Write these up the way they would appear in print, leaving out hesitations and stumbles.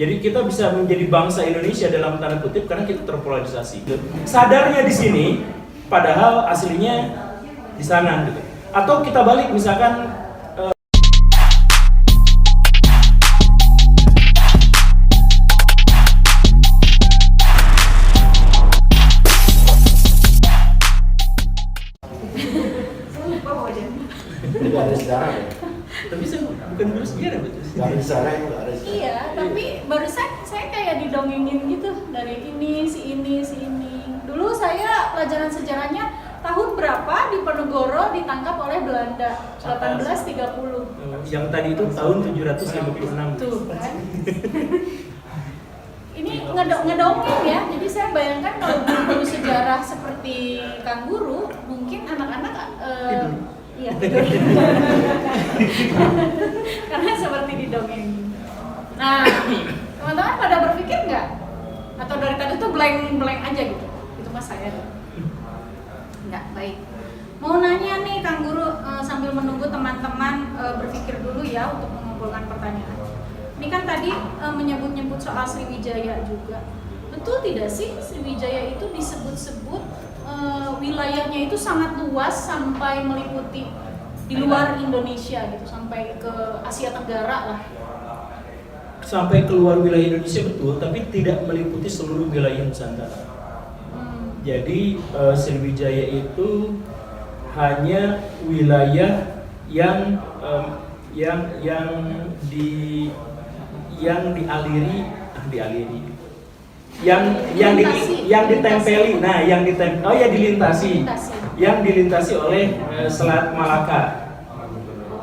Jadi kita bisa menjadi bangsa Indonesia dalam tanda kutip karena kita terpolarisasi. Sadarnya di sini, padahal aslinya di sana gitu. Atau kita balik misalkan Tidak ada sejarah ya? tapi saya bukan guru sejarah betul. Tidak ada sejarah itu nggak ada sejarah. Iya, tapi barusan saya kayak didongengin gitu dari ini, si ini. Dulu saya pelajaran sejarahnya tahun berapa Diponegoro ditangkap oleh Belanda? 1830. Yang tadi itu tahun 756. Tuh kan. Ini ngedongeng ya. Jadi saya bayangkan kalau guru sejarah seperti Kang Guru, mungkin anak-anak iya. Karena seperti didongeng. Nah, teman-teman pada berpikir nggak? Atau dari tadi tuh blank aja gitu? Itu mas saya. Nggak, baik. Mau nanya nih Kang Guru, sambil menunggu teman-teman berpikir dulu ya untuk mengumpulkan pertanyaan. Ini kan tadi menyebut-nyebut soal Sriwijaya juga. Betul tidak sih Sriwijaya itu disebut-sebut wilayahnya itu sangat luas sampai meliputi di luar Indonesia gitu, sampai ke Asia Tenggara lah. Sampai keluar wilayah Indonesia betul, tapi tidak meliputi seluruh wilayah Nusantara. Jadi Sriwijaya itu hanya wilayah yang dialiri yang ditempeli, dilintasi oleh Selat Malaka,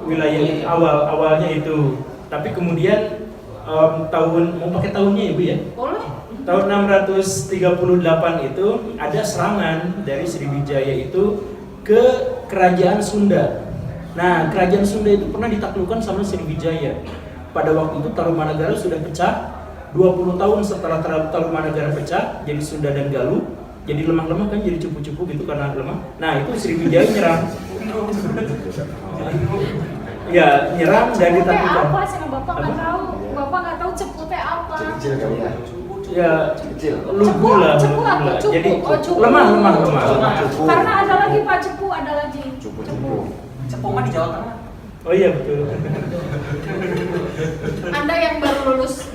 wilayah awalnya itu. Tapi kemudian mau pakai tahunnya ya Bu ya? Boleh. Tahun 638 itu ada serangan dari Sriwijaya itu ke Kerajaan Sunda. Nah, Kerajaan Sunda itu pernah ditaklukkan sama Sriwijaya. Pada waktu itu Tarumanagara sudah pecah. 20 tahun setelah Tarumanagara pecah, jadi Sunda dan Galuh, jadi lemah-lemah kan, jadi cupu-cupu gitu karena lemah. Nah itu Sriwijaya nyerang. Ya nyerang dan ditaklukkan. Apa sih Bapak nggak tahu? Bapak nggak tahu cepu teh apa? Kecil kali ya. Ya Kecil. lugu lah. Cepu apa? Cupu. Jadi Cupu. lemah. Cupu. Karena ada lagi Pak Cepu, ada lagi. Cupu. Cepu mah di Jawa Tengah. Oh iya betul. Anda yang baru lulus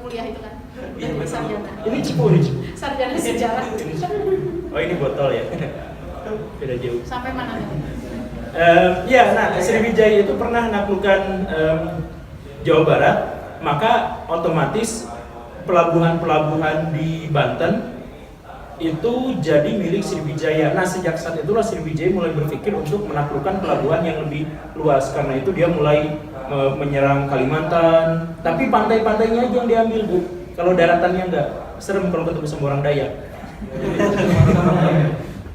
kuliah itu kan? Iya, betul. Sarjana. Ini cepu nih. Sarjana sejarah. Oh ini botol ya. Beda jauh. Sampai mana nih? Sriwijaya itu pernah menaklukkan Jawa Barat, maka otomatis pelabuhan-pelabuhan di Banten itu jadi milik Sriwijaya. Nah sejak saat itulah Sriwijaya mulai berpikir untuk menaklukkan pelabuhan yang lebih luas. Karena itu dia mulai menyerang Kalimantan. Tapi pantai-pantainya aja yang diambil Bu. Kalau daratannya enggak, serem kalau ketemu sama orang Dayak.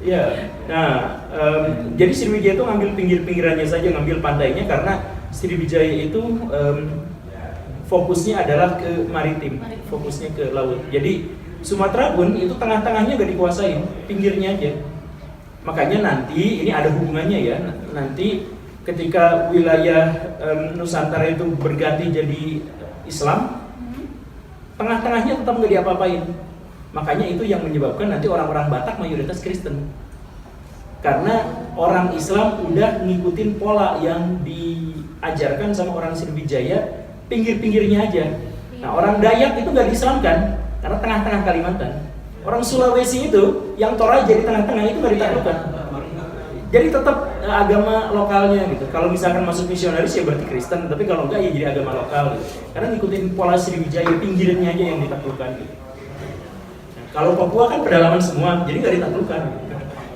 Ya, nah jadi Sriwijaya itu ngambil pinggir-pinggirannya saja, ngambil pantainya karena Sriwijaya itu fokusnya adalah ke maritim, fokusnya ke laut. Jadi Sumatera pun itu tengah-tengahnya nggak dikuasain, pinggirnya aja. Makanya nanti ini ada hubungannya ya. Nanti ketika wilayah Nusantara itu berganti jadi Islam, tengah-tengahnya tetap nggak diapa-apain. Makanya itu yang menyebabkan nanti orang-orang Batak mayoritas Kristen. Karena orang Islam udah ngikutin pola yang diajarkan sama orang Sriwijaya, pinggir-pinggirnya aja. Nah orang Dayak itu nggak diislamkan karena tengah-tengah Kalimantan. Orang Sulawesi itu yang Toraja di tengah-tengah itu nggak ditaklukkan. Jadi tetap agama lokalnya gitu. Kalau misalkan masuk misionaris ya berarti Kristen, tapi kalau enggak ya jadi agama lokal gitu. Karena ngikutin pola Sriwijaya, pinggirnya aja yang ditaklukkan gitu. Nah, kalau Papua kan pedalaman semua, jadi nggak ditaklukkan.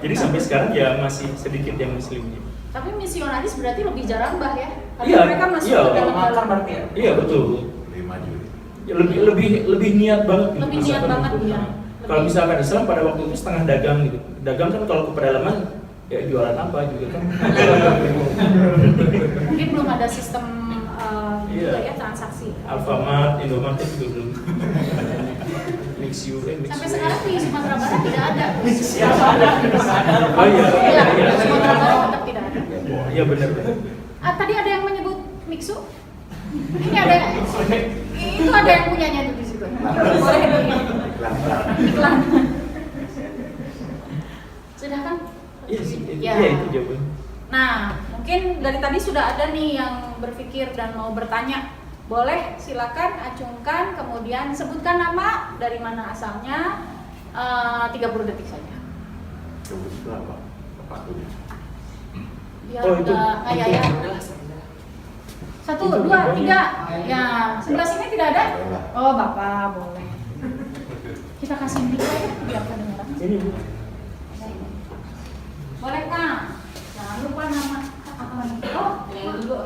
Jadi sampai sekarang ya masih sedikit yang muslimnya. Tapi misionaris berarti lebih jarang bah ya? Karena Iya, mereka masuk iya. ke dalam Makar berarti ya? Iya betul. Lebih maju. Ya, lebih niat banget gitu. Lebih niat banget ya. Kalau misalkan Islam pada waktu itu setengah dagang gitu. Dagang kan kalau ke pedalaman ya jualan apa juga kan. Mungkin belum ada sistem juga Iya. ya transaksi. Alfamart, Indomaret itu belum. Mix Sampai sekarang di Sumatera Barat tidak ada. Siapa ada? Oh iya. Iya, Iya. Sumatera Barat tetap tidak ada. Iya benar. Tadi ada yang menyebut Miksu? Ini ada, itu ada yang punyanya tuh di situ. Boleh di iklan. Sudah kan? Iya sih, Ya. iya itu jawabannya. Nah, mungkin dari tadi sudah ada nih yang berpikir dan mau bertanya. Boleh silakan acungkan, kemudian sebutkan nama, dari mana asalnya, 30 detik saja. Coba itu apa? Apa tuh? Biar Oh, itu. nggak ya. 1, 2, 3. Ya, sebelah sini tidak ada? Oh, Bapak boleh. Kita kasih mic ya, biar kedengaran. Ini Bu. Boleh Kak? Jangan lupa nama. Apa nih? Oh, yang dulu.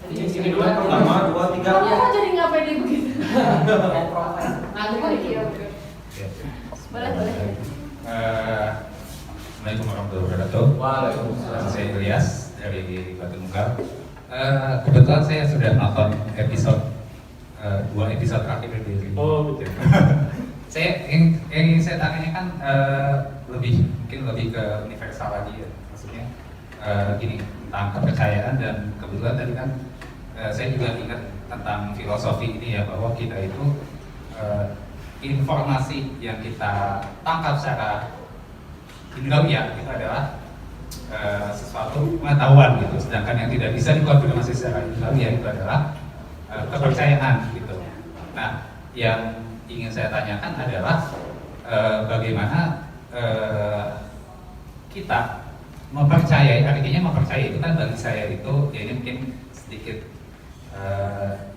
Sini dulu, pertama, 2, 3. Kamu kok jadi nggak pede begitu? Mau profil. Nah, iya. Boleh, boleh. Assalamualaikum warahmatullahi wabarakatuh. Waalaikumsalam. Saya Ilyas dari Batu Nunggal. Kebetulan saya sudah nonton episode 2 episode terakhir dari Oh, betul. Saya yang ingin saya tanyakan mungkin lebih ke universal lagi ya. Maksudnya gini, tentang kepercayaan, dan kebetulan tadi kan saya juga ingat tentang filosofi ini ya, bahwa kita itu informasi yang kita tangkap secara indriya itu adalah sesuatu pengetahuan gitu, sedangkan yang tidak bisa dikonfirmasi secara indriya itu adalah kepercayaan gitu. Nah, yang ingin saya tanyakan adalah bagaimana kita mempercayai, artinya mempercayai itu kan bagi saya itu ya ini mungkin sedikit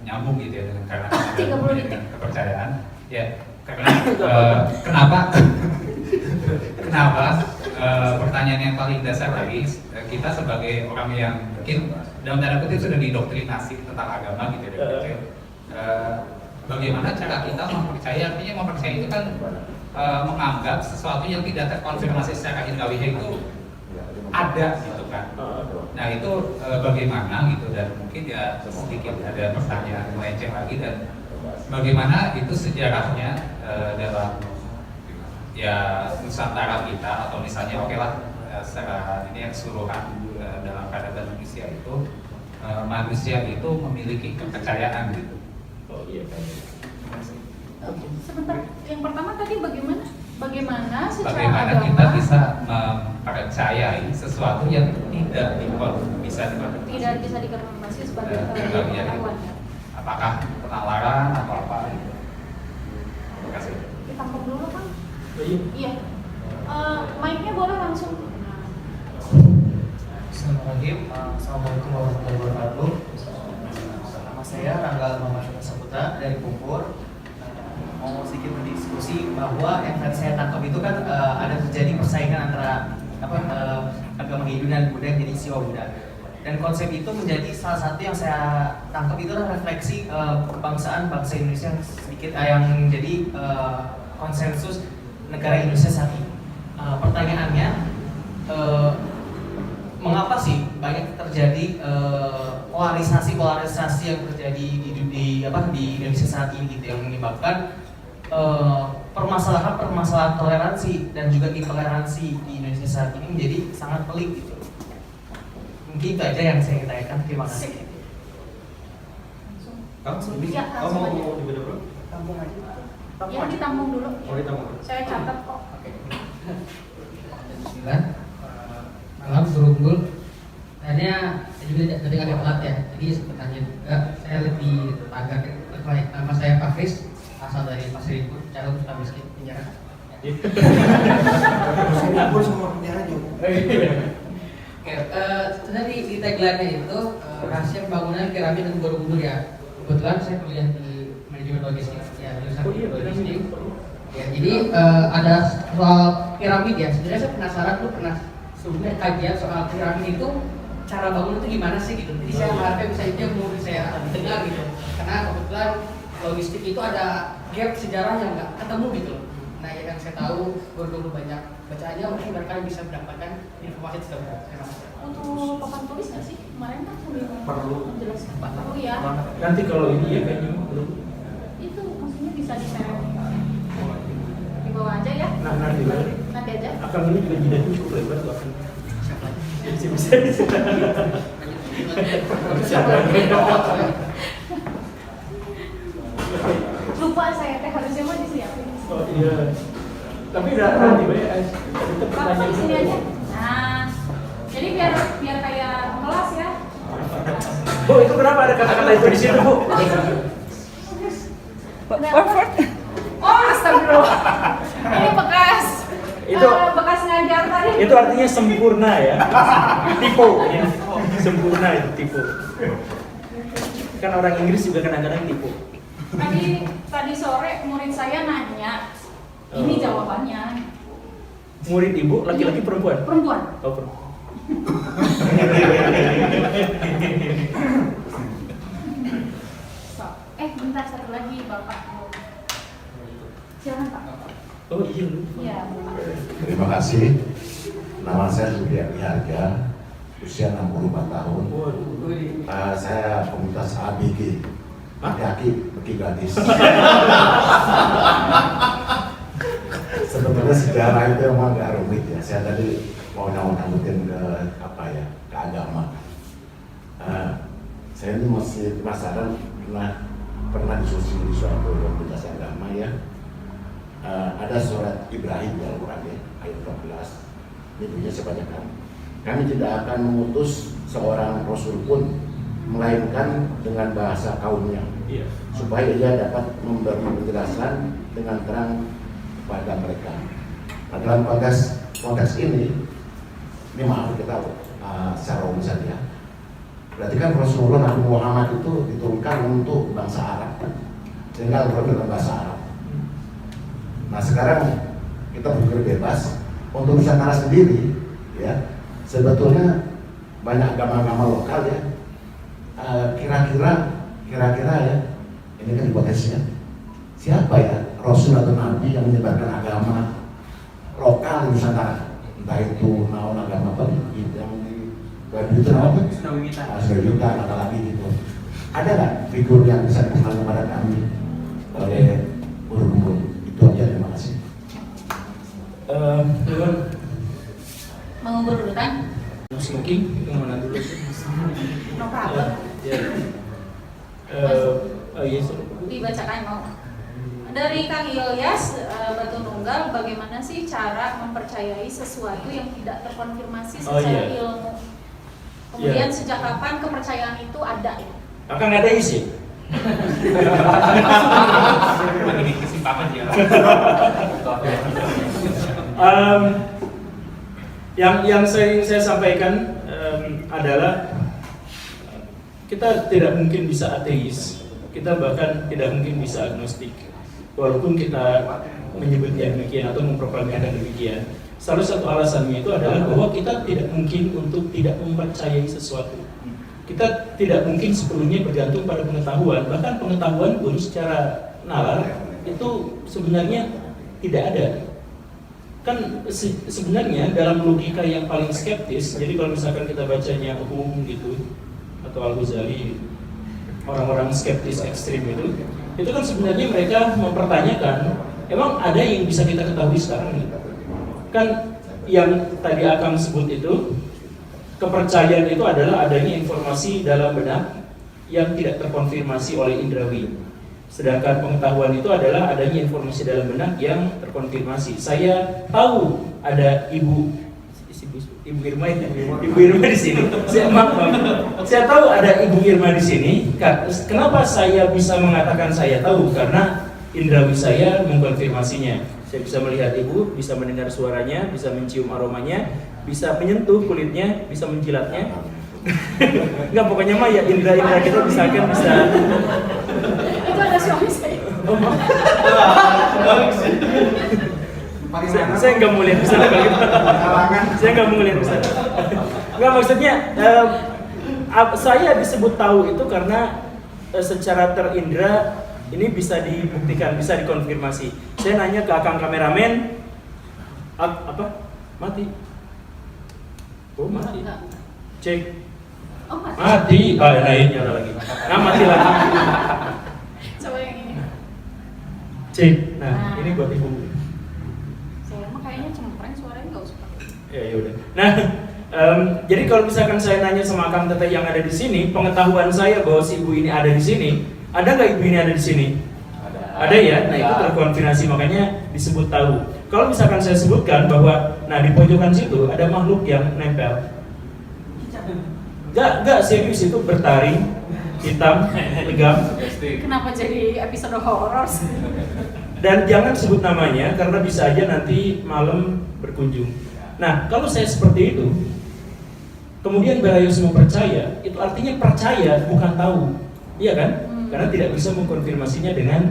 nyambung gitu ya dengan karena dengan kepercayaan ya, karena kenapa pertanyaan yang paling dasar lagi, kita sebagai orang yang mungkin dalam tanda kutip sudah didoktrinasi tentang agama gitu ya dari kecil, bagaimana cara kita mempercayai, artinya mempercayai itu kan menganggap sesuatu yang tidak terkonfirmasi secara indriya itu ada gitu kan. Nah itu bagaimana gitu, dan mungkin ya sedikit ada pertanyaan melenceng lagi, dan bagaimana itu sejarahnya dalam ya Nusantara kita, atau misalnya oke lah secara ini yang keseluruhan dalam peradaban manusia itu manusia itu memiliki kepercayaan gitu. Oh iya kan. Sebentar, yang pertama tadi bagaimana? Bagaimana secara Bagaimana agama kita bisa mempercayai sesuatu yang tidak bisa dikonfirmasi? tidak bisa dikonfirmasi sebagai Indriya gitu. pengetahuan ya? Apakah penalaran atau apa? Terima kasih. Ditangkap dulu Kang. Oh, iya. Iya. Mic-nya boleh langsung. Bismillahirrahmanirrahim. Assalamualaikum warahmatullahi wabarakatuh. Nama saya Rangga Mamadou Saputra dari Bogor. Mau sedikit berdiskusi bahwa yang tadi saya tangkap itu kan ada terjadi persaingan antara agama Hindu dan Buddha yang jadi Siwa Buddha. Dan konsep itu menjadi salah satu yang saya tangkap itu adalah refleksi kebangsaan bangsa Indonesia yang sedikit yang menjadi konsensus negara Indonesia saat ini. Pertanyaannya, mengapa sih banyak terjadi polarisasi yang terjadi di Indonesia saat ini gitu, yang menyebabkan permasalahan toleransi dan juga intoleransi di Indonesia saat ini menjadi sangat pelik gitu. Mungkin itu aja yang saya tanyakan. Terima kasih. Langsung. Ya, langsung aja. Tampung aja. Yang ditampung dulu. Oh, ditampung. Saya catat kok. Bismillah. Malam suruh unggul. Akhirnya saya juga tadi agak telat ya. Jadi pertanyaan juga saya lebih agak nama saya Pak Kris, asal dari Pasir Ibu, calon suka miskin penjara. Aku semua penjara juga. Oke, sebenarnya di tagline-nya itu rahasia pembangunan piramid dan Borobudur ya. Kebetulan saya kuliah di manajemen logistik ya, jurusan logistik. Ya, jadi ada soal piramid ya. Sebenarnya saya penasaran tuh, sebelumnya kajian soal piramid itu cara bangun itu gimana sih gitu. Jadi saya harapnya bisa itu yang mau saya dengar gitu. Karena kebetulan logistik itu ada gap sejarah yang nggak ketemu gitu. Nah yang saya tahu baru banyak bacaannya, mungkin mereka bisa mendapatkan informasi tersebut. Terima kasih. Untuk papan tulis nggak sih? Kemarin kan sudah Perlu. menjelaskan. Perlu ya. Nanti kalau ini ya kayaknya belum. Itu maksudnya bisa di-share di bawah aja ya. Nah, nanti lah. Nanti aja. Akan ini juga tidak cukup lebar tuh akan. Bisa. Lanjut. lupa saya teh harusnya mau disiapin. Oh iya. Tapi udah nanti ya. Itu Bapak pertanyaan di sini aja. Nah, jadi biar kayak kelas ya. Bu, itu kenapa ada kata-kata itu di situ, Bu? Oh, astagfirullah. Ini bekas Itu- bekas ngajar tadi. Itu artinya sempurna ya. Tipu ya. Sempurna itu tipu. Kan orang Inggris juga kadang-kadang tipu. Tadi sore murid saya nanya, ini Oh. jawabannya. Murid ibu laki-laki perempuan? Perempuan. Oh, perempuan. So, bentar satu lagi Bapak. Silakan Pak. Oh iya lu. Iya, Bapak. Terima kasih. Nama saya Suryadi Harga, usia 64 tahun. Waduh. Saya komunitas ABG, Aki-aki Beki Gadis. Sebetulnya sejarah itu emang agak rumit ya. Saya tadi mau nyambungin ke ke agama. Saya ini masih penasaran, pernah diskusi di suatu komunitas agama ya. Ada surat Ibrahim di Al-Quran ya, ayat 14. Ini bunyinya sebanyak kami tidak akan mengutus seorang rasul pun melainkan dengan bahasa kaumnya, Iya. supaya ia dapat memberi penjelasan dengan terang kepada mereka. Nah, dalam konteks ini maaf kita secara umum saja. Berarti kan Rasulullah Nabi Muhammad itu diturunkan untuk bangsa Arab, sehingga Al-Quran dalam bahasa Arab. Nah sekarang kita berpikir bebas untuk Nusantara sendiri, ya sebetulnya banyak agama-agama lokal ya. Kira-kira ya, ini kan hipotesisnya, siapa ya Rasul atau Nabi yang menyebarkan agama lokal di Nusantara? Entah itu naon agama apa yang di itu apa? Sudah kata lagi gitu. Ada nggak figur yang bisa dikenal kepada kami oleh guru-guru? Itu aja, terima kasih. Mau berurutan? Smoking yang mana dulu? No problem. Ya. Oh iya. Dibacakan mau. Dari Kang Ilyas Batu Nunggal, bagaimana sih cara mempercayai sesuatu yang tidak terkonfirmasi Oh, secara iya. ilmu? Kemudian Iya. sejak kapan kepercayaan itu ada? Akan ada isi. Ini kesimpangan ya. Yang sering saya sampaikan adalah kita tidak mungkin bisa ateis, kita bahkan tidak mungkin bisa agnostik, walaupun kita menyebutnya demikian atau memproklamirkan demikian. Salah satu alasannya itu adalah bahwa kita tidak mungkin untuk tidak mempercayai sesuatu. Kita tidak mungkin sepenuhnya bergantung pada pengetahuan, bahkan pengetahuan pun secara nalar itu sebenarnya tidak ada. Kan sebenarnya dalam logika yang paling skeptis, jadi kalau misalkan kita bacanya gitu atau Al-Ghazali, orang-orang skeptis ekstrim itu kan sebenarnya mereka mempertanyakan, emang ada yang bisa kita ketahui sekarang gitu? Kan yang tadi Akang sebut itu, kepercayaan itu adalah adanya informasi dalam benak yang tidak terkonfirmasi oleh indrawi. Sedangkan pengetahuan itu adalah adanya informasi dalam benak yang terkonfirmasi. Saya tahu ada Ibu Irma di sini. Saya tahu ada Ibu Irma di sini. Kenapa saya bisa mengatakan saya tahu? Karena indrawi saya mengkonfirmasinya. Saya bisa melihat ibu, bisa mendengar suaranya, bisa mencium aromanya, bisa menyentuh kulitnya, bisa menjilatnya. Enggak, pokoknya mah ya indra-indra kita bisa. Itu ada suami saya. Saya nggak mau lihat di sana kalau gitu. Saya nggak mau lihat di sana. Nggak, maksudnya saya disebut tahu itu karena secara terindra ini bisa dibuktikan, bisa dikonfirmasi. Saya nanya ke Akang kameramen, apa? Mati? Oh mati. Cek. Oh, mati. Mati. Lain nyala lagi. Nah mati lagi. Coba yang ini. Cek. Nah ini buat ibu. Saya mah kayaknya cempreng, suaranya nggak usah pakai. Ya udah. Nah, jadi kalau misalkan saya nanya sama Kang Teteh yang ada di sini, pengetahuan saya bahwa si ibu ini ada di sini, ada nggak ibu ini ada di sini? Ada ya, nah itu terkonfirmasi, makanya disebut tahu. Kalau misalkan saya sebutkan bahwa, nah di pojokan situ ada makhluk yang nempel. Enggak serius, itu bertaring, hitam, legam. Kenapa jadi episode horor sih? Dan jangan sebut namanya karena bisa aja nanti malam berkunjung. Nah, kalau saya seperti itu, kemudian Barayo semua percaya, itu artinya percaya bukan tahu. Iya kan? Karena tidak bisa mengkonfirmasinya dengan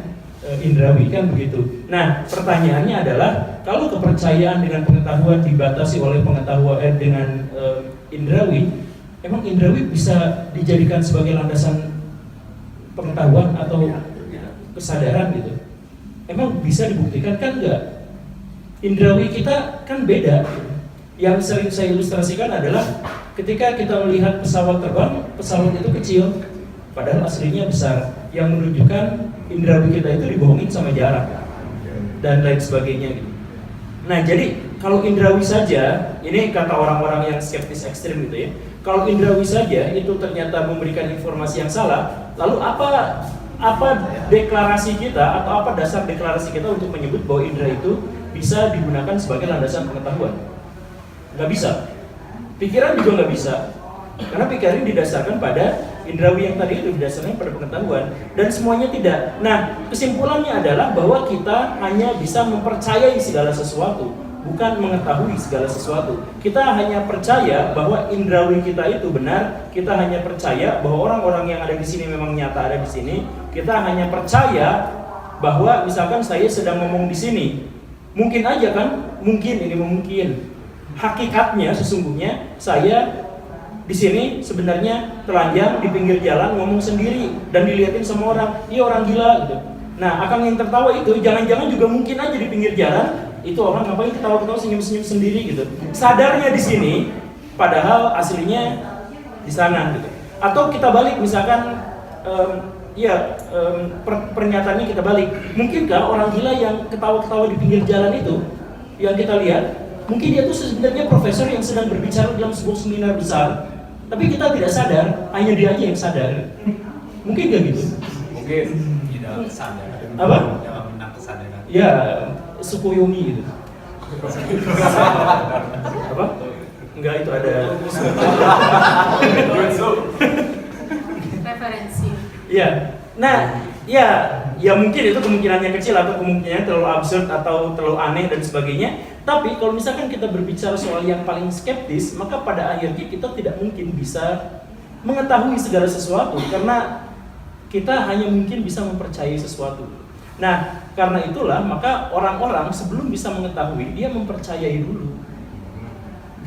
indrawi, kan begitu. Nah, pertanyaannya adalah kalau kepercayaan dengan pengetahuan dibatasi oleh pengetahuan dengan indrawi, emang indrawi bisa dijadikan sebagai landasan pengetahuan atau kesadaran gitu? Emang bisa dibuktikan? Kan enggak. Indrawi kita kan beda. Yang sering saya ilustrasikan adalah ketika kita melihat pesawat terbang, pesawat itu kecil, padahal aslinya besar, yang menunjukkan indrawi kita itu dibohongin sama jarak dan lain sebagainya gitu. Nah, jadi kalau indrawi saja, ini kata orang-orang yang skeptis ekstrim gitu ya, kalau indrawi saja itu ternyata memberikan informasi yang salah, lalu apa deklarasi kita atau apa dasar deklarasi kita untuk menyebut bahwa indera itu bisa digunakan sebagai landasan pengetahuan? Nggak bisa. Pikiran juga nggak bisa. Karena pikiran didasarkan pada indrawi yang tadi itu, didasarkan pada pengetahuan, dan semuanya tidak. Nah, kesimpulannya adalah bahwa kita hanya bisa mempercayai segala sesuatu, bukan mengetahui segala sesuatu. Kita hanya percaya bahwa indrawi kita itu benar. Kita hanya percaya bahwa orang-orang yang ada di sini memang nyata ada di sini. Kita hanya percaya bahwa misalkan saya sedang ngomong di sini, mungkin aja kan, mungkin ini mungkin. Hakikatnya sesungguhnya saya di sini sebenarnya telanjang di pinggir jalan ngomong sendiri dan dilihatin sama orang, iya orang gila gitu. Nah, akang yang tertawa itu jangan-jangan juga mungkin aja di pinggir jalan itu orang ngapain ketawa-ketawa senyum-senyum sendiri gitu. Sadarnya di sini, padahal aslinya di sana gitu. Atau kita balik misalkan, pernyataannya kita balik. Mungkinkah orang gila yang ketawa-ketawa di pinggir jalan itu yang kita lihat, mungkin dia tuh sebenarnya profesor yang sedang berbicara dalam sebuah seminar besar, tapi kita tidak sadar, hanya dia aja yang sadar. Mungkin gak gitu? Mungkin di dalam kesadaran. Apa? Dalam benang kesadaran. Ya, Sukoyomi gitu. Apa? Enggak, itu ada Referensi. ya. Nah, ya mungkin itu kemungkinannya kecil atau kemungkinannya terlalu absurd atau terlalu aneh dan sebagainya. Tapi kalau misalkan kita berbicara soal yang paling skeptis, maka pada akhirnya kita tidak mungkin bisa mengetahui segala sesuatu karena kita hanya mungkin bisa mempercayai sesuatu. Nah, karena itulah maka orang-orang sebelum bisa mengetahui dia mempercayai dulu.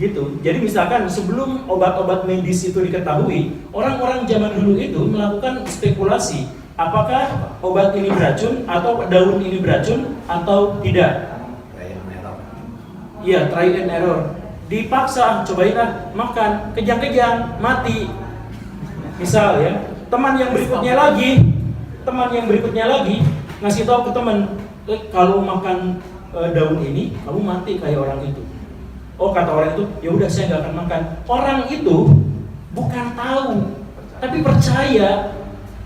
Gitu. Jadi misalkan sebelum obat-obat medis itu diketahui, orang-orang zaman dulu itu melakukan spekulasi, apakah obat ini beracun atau daun ini beracun atau tidak. Iya, try and error. Dipaksa, cobain makan, kejang-kejang, mati. Misal ya, teman yang berikutnya lagi ngasih tahu ke teman, kalau makan daun ini, kamu mati kayak orang itu. Oh, kata orang itu, ya udah saya nggak akan makan. Orang itu bukan tahu, tapi percaya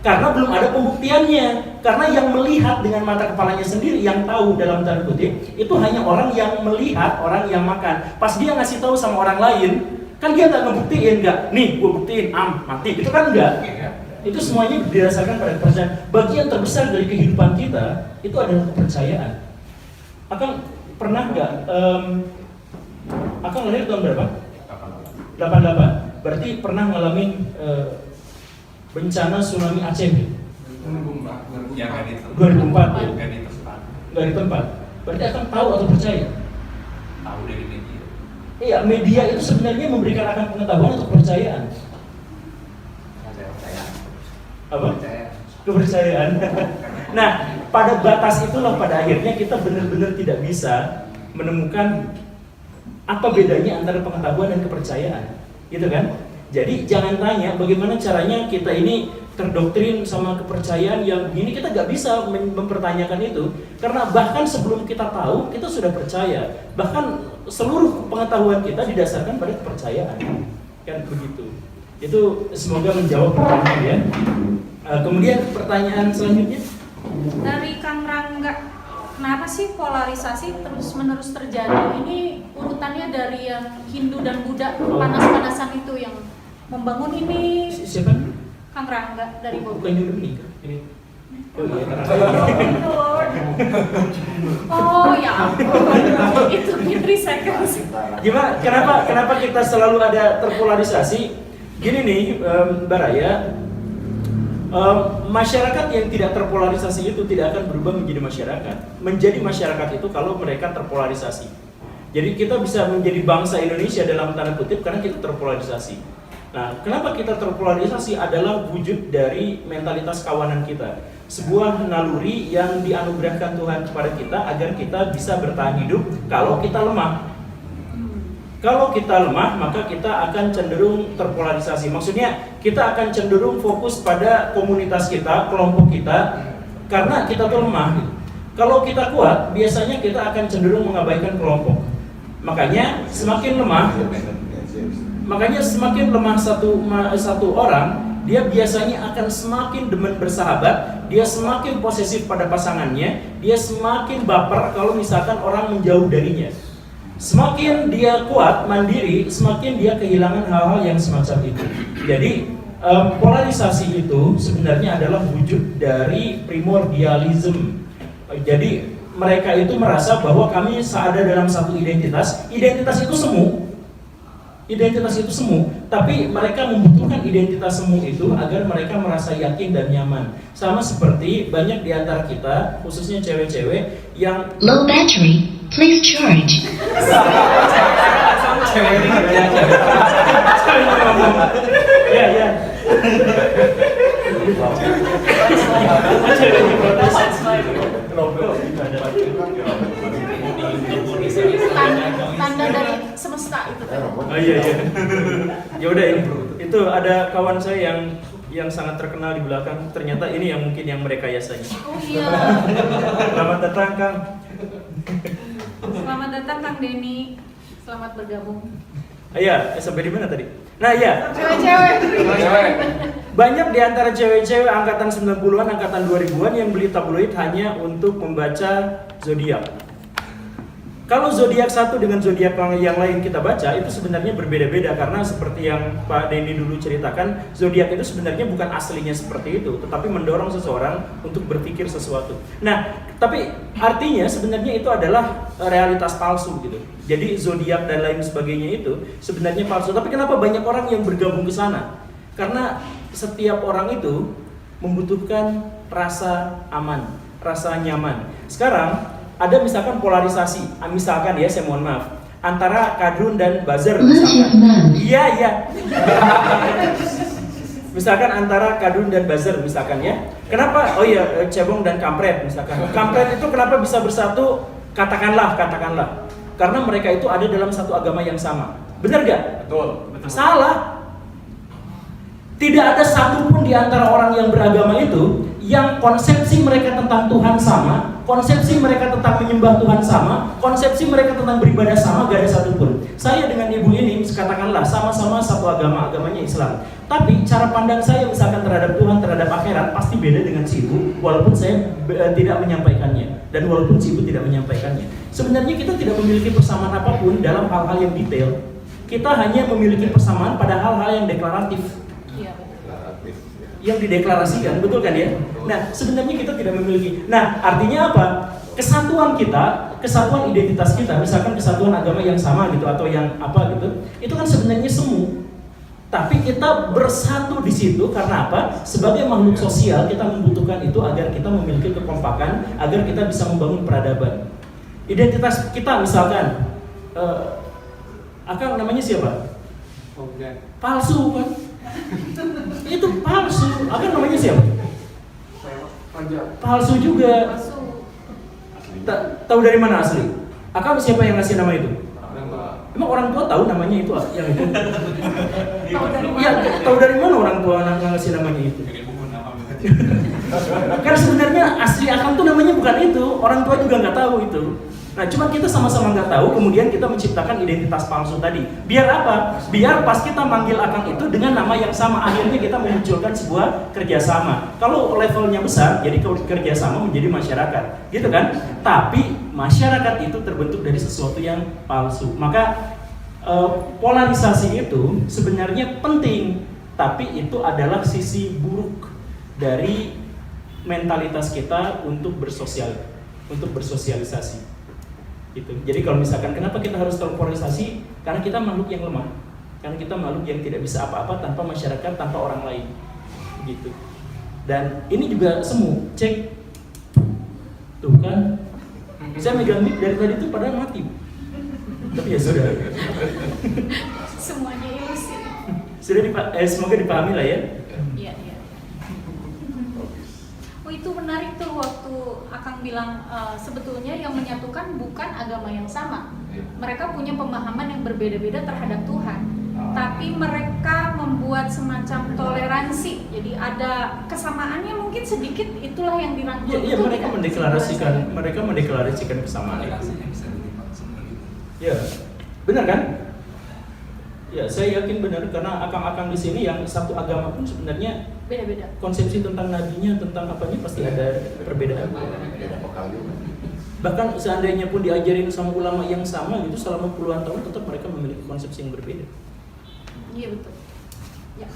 karena belum ada pembuktiannya. Karena yang melihat dengan mata kepalanya sendiri, yang tahu dalam tanda kutip, itu hanya orang yang melihat, orang yang makan. Pas dia ngasih tahu sama orang lain, kan dia nggak ngebuktiin, nggak, nih gue buktiin, mati. Itu kan enggak. Itu semuanya didasarkan pada kepercayaan. Bagian terbesar dari kehidupan kita itu adalah kepercayaan. Akang pernah nggak? Akang lahir tahun berapa? 88. Berarti pernah ngalamin bencana tsunami Aceh. Yang nggak di 2004 ya? Nggak di tempat. Nggak di tempat. Berarti akang tahu atau percaya? Tahu dari media. Iya, media itu sebenarnya memberikan akan pengetahuan atau kepercayaan. Saya percaya. Apa? Percaya. Kepercayaan. Nah, pada batas itulah pada akhirnya kita benar-benar tidak bisa menemukan apa bedanya antara pengetahuan dan kepercayaan, gitu kan? Jadi jangan tanya bagaimana caranya kita ini terdoktrin sama kepercayaan yang begini, kita nggak bisa mempertanyakan itu karena bahkan sebelum kita tahu kita sudah percaya, bahkan seluruh pengetahuan kita didasarkan pada kepercayaan, kan begitu. Itu semoga menjawab pertanyaan ya. Kemudian pertanyaan selanjutnya Dari Kang kenapa sih polarisasi terus-menerus terjadi? Ini urutannya dari yang Hindu dan Buddha panas-panasan itu yang membangun ini. Siapa? Kang Rangga dari Bogor. Bukan Hindu menikah ini. Oh iya, Oh ya ampun, itu in 3 seconds. Gimana? Kenapa kita selalu ada terpolarisasi? Gini nih, Mbak Raya, masyarakat yang tidak terpolarisasi itu tidak akan berubah menjadi masyarakat. Menjadi masyarakat itu kalau mereka terpolarisasi. Jadi kita bisa menjadi bangsa Indonesia dalam tanda kutip karena kita terpolarisasi. Nah, kenapa kita terpolarisasi adalah wujud dari mentalitas kawanan kita. Sebuah naluri yang dianugerahkan Tuhan kepada kita agar kita bisa bertahan hidup kalau kita lemah. Kalau kita lemah, maka kita akan cenderung terpolarisasi. Maksudnya, kita akan cenderung fokus pada komunitas kita, kelompok kita, karena kita tuh lemah. Kalau kita kuat, biasanya kita akan cenderung mengabaikan kelompok. Makanya semakin lemah satu orang, dia biasanya akan semakin demen bersahabat, dia semakin posesif pada pasangannya, dia semakin baper kalau misalkan orang menjauh darinya. Semakin dia kuat, mandiri, semakin dia kehilangan hal-hal yang semacam itu. Jadi polarisasi itu sebenarnya adalah wujud dari primordialism. Jadi mereka itu merasa bahwa kami ada dalam satu identitas itu semu. Identitas itu semu, tapi mereka membutuhkan identitas semu itu agar mereka merasa yakin dan nyaman. Sama seperti banyak di antara kita, khususnya cewek-cewek yang Low battery, please charge. Ya. Tanda dari semesta itu. Oh iya. Ya udah ini. Itu ada kawan saya yang sangat terkenal di belakang. Ternyata ini yang mungkin yang mereka yasanya. Oh iya. Selamat datang, Kang. Selamat datang Kang Denny. Selamat bergabung. Iya, sampai di mana tadi? Nah, iya. Cewek-cewek. Banyak di antara cewek-cewek angkatan 90-an, angkatan 2000-an yang beli tabloid hanya untuk membaca zodiak. Kalau zodiak satu dengan zodiak yang lain kita baca itu sebenarnya berbeda-beda karena seperti yang Pak Denny dulu ceritakan, zodiak itu sebenarnya bukan aslinya seperti itu, tetapi mendorong seseorang untuk berpikir sesuatu. Nah, tapi artinya sebenarnya itu adalah realitas palsu gitu. Jadi zodiak dan lain sebagainya itu sebenarnya palsu. Tapi kenapa banyak orang yang bergabung ke sana? Karena setiap orang itu membutuhkan rasa aman, rasa nyaman. Sekarang ada misalkan polarisasi, misalkan ya saya mohon maaf, antara kadrun dan buzzer misalkan. Iya. Misalkan antara kadrun dan buzzer misalkan ya. Kenapa? Oh iya, cebong dan kampret misalkan. Kampret itu kenapa bisa bersatu? Katakanlah. Karena mereka itu ada dalam satu agama yang sama. Benar gak? Betul. Salah. Tidak ada satupun di antara orang yang beragama itu yang konsepsi mereka tentang Tuhan sama, konsepsi mereka tentang menyembah Tuhan sama, konsepsi mereka tentang beribadah sama, gak ada satupun. Saya dengan ibu ini, katakanlah sama-sama satu agama, agamanya Islam. Tapi cara pandang saya misalkan terhadap Tuhan, terhadap akhirat pasti beda dengan si ibu, walaupun saya tidak menyampaikannya dan walaupun si ibu tidak menyampaikannya. Sebenarnya kita tidak memiliki persamaan apapun dalam hal-hal yang detail. Kita hanya memiliki persamaan pada hal-hal yang deklaratif. Iya, betul. Yang dideklarasikan, betul kan ya? Nah, sebenarnya kita tidak memiliki. Nah, artinya apa? Kesatuan kita, kesatuan identitas kita, misalkan kesatuan agama yang sama gitu atau yang apa gitu, itu kan sebenarnya semu. Tapi kita bersatu di situ karena apa? Sebagai makhluk sosial kita membutuhkan itu agar kita memiliki kekompakan, agar kita bisa membangun peradaban. Identitas kita misalkan, Akang namanya siapa? Palsu kan? Itu palsu. Akang namanya siapa? Palsu juga. Tahu dari mana asli? Akang siapa yang ngasih nama itu? Emang orang tua tahu namanya itu yang itu? Tahu dari Ya, mana? tahu dari mana orang tua ngasih namanya itu? Kan sebenarnya asli akang tuh namanya bukan itu, orang tua juga nggak tahu itu. Nah, cuma kita sama-sama nggak tahu, kemudian kita menciptakan identitas palsu tadi. Biar apa? Biar pas kita manggil akang itu dengan nama yang sama, akhirnya kita memunculkan sebuah kerjasama. Kalau levelnya besar, jadi kerjasama menjadi masyarakat, gitu kan? Tapi masyarakat itu terbentuk dari sesuatu yang palsu. Maka polarisasi itu sebenarnya penting, tapi itu adalah sisi buruk dari mentalitas kita untuk bersosialisasi. Gitu. Jadi kalau misalkan kenapa kita harus terpolarisasi? Karena kita makhluk yang lemah, karena kita makhluk yang tidak bisa apa-apa tanpa masyarakat, tanpa orang lain, gitu. Dan ini juga semu, cek, tuh kan? Saya megang mic dari tadi tuh padahal mati, tapi ya sudah. Semuanya ilusi. Semoga dipahami lah ya. Iya, iya. Oh, itu menarik tuh waktu Akang bilang sebetulnya yang menyatukan bukan agama yang sama. Mereka punya pemahaman yang berbeda-beda terhadap Tuhan. Tapi mereka membuat semacam toleransi. Jadi ada kesamaannya mungkin sedikit, itulah yang dirangkul. Iya, mereka mendeklarasikan kesamaan itu. Ya, benar kan? Ya, saya yakin benar karena akang-akang di sini yang satu agama pun sebenarnya Beda-beda. konsepsi tentang nabinya, tentang apanya pasti ada perbedaan. Beda vokal juga. Bahkan seandainya pun diajarin sama ulama yang sama gitu selama puluhan tahun, tetap mereka memiliki konsepsi yang berbeda. Iya betul. Ya.